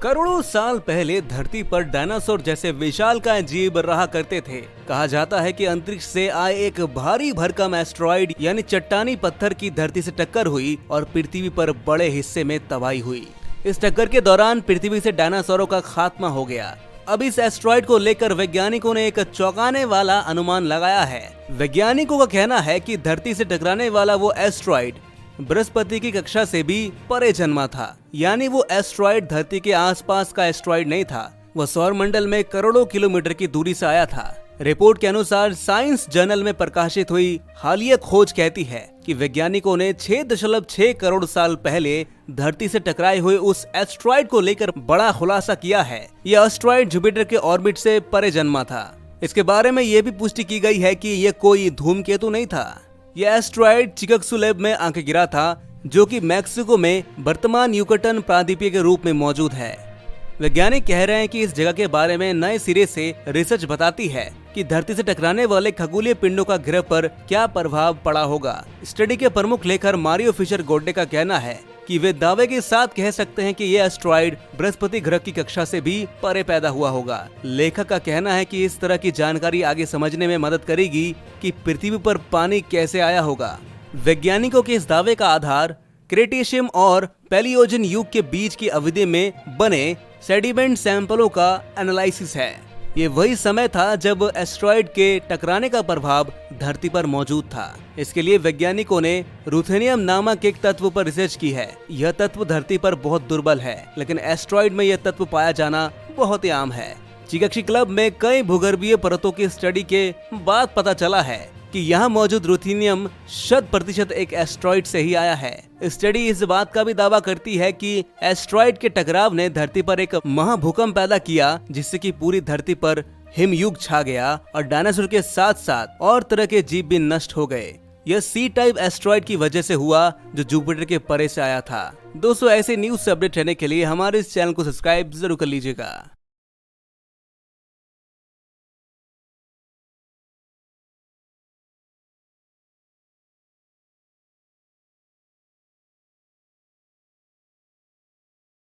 करोड़ों साल पहले धरती पर डायनासोर जैसे विशालकाय जीव रहा करते थे। कहा जाता है कि अंतरिक्ष से आए एक भारी भरकम एस्टेरॉयड यानी चट्टानी पत्थर की धरती से टक्कर हुई और पृथ्वी पर बड़े हिस्से में तबाही हुई। इस टक्कर के दौरान पृथ्वी से डायनासोरों का खात्मा हो गया। अब इस एस्टेरॉयड को लेकर वैज्ञानिकों ने एक चौंकाने वाला अनुमान लगाया है। वैज्ञानिकों का कहना है कि धरती से टकराने वाला वो एस्टेरॉयड बृहस्पति की कक्षा से भी परे जन्मा था, यानी वो एस्टेरॉयड धरती के आसपास का एस्टेरॉयड नहीं था। वह सौरमंडल में करोड़ों किलोमीटर की दूरी से आया था। रिपोर्ट के अनुसार साइंस जर्नल में प्रकाशित हुई हालिया खोज कहती है कि वैज्ञानिकों ने 6.6 करोड़ साल पहले धरती से टकराए हुए उस एस्टेरॉयड को लेकर बड़ा खुलासा किया है। यह एस्टेरॉयड जुपिटर के ऑर्बिट से परे जन्मा था। इसके बारे में यह भी पुष्टि की गई है कि यह कोई धूमकेतु नहीं था। यह एस्टेरॉयड चिकागो में आके गिरा था, जो कि मैक्सिको में वर्तमान युकटन प्रायद्वीपीय के रूप में मौजूद है। वैज्ञानिक कह रहे हैं कि इस जगह के बारे में नए सिरे से रिसर्च बताती है कि धरती से टकराने वाले खगोलीय पिंडों का ग्रह पर क्या प्रभाव पड़ा होगा। स्टडी के प्रमुख लेखक मारियो फिशर गोड्डे का कहना है कि वे दावे के साथ कह सकते हैं कि यह एस्टेरॉयड बृहस्पति ग्रह की कक्षा से भी परे पैदा हुआ होगा। लेखक का कहना है कि इस तरह की जानकारी आगे समझने में मदद करेगी कि पृथ्वी पर पानी कैसे आया होगा। वैज्ञानिकों के इस दावे का आधार क्रेटेशियम और पैलियोजन युग के बीच की अवधि में बने सेडिमेंट सैंपलों का एनालिसिस है। ये वही समय था जब एस्टेरॉयड के टकराने का प्रभाव धरती पर मौजूद था। इसके लिए वैज्ञानिकों ने रुथेनियम नामक एक तत्व पर रिसर्च की है। यह तत्व धरती पर बहुत दुर्बल है, लेकिन एस्टेरॉयड में यह तत्व पाया जाना बहुत ही आम है। चिकागो क्लब में कई भूगर्भीय परतों की स्टडी के बाद पता चला है कि यहाँ मौजूद रुथेनियम 100% एक एस्टेरॉयड से ही आया है। स्टडी इस बात का भी दावा करती है कि एस्टेरॉयड के टकराव ने धरती पर एक महाभूकंप पैदा किया, जिससे कि पूरी धरती पर हिमयुग छा गया और डायनासोर के साथ साथ और तरह के जीव भी नष्ट हो गए। यह सी टाइप एस्टेरॉयड की वजह से हुआ, जो जुपिटर के परे से आया था। दोस्तों, ऐसे न्यूज से अपडेट रहने के लिए हमारे इस चैनल को सब्सक्राइब जरूर कर लीजिएगा।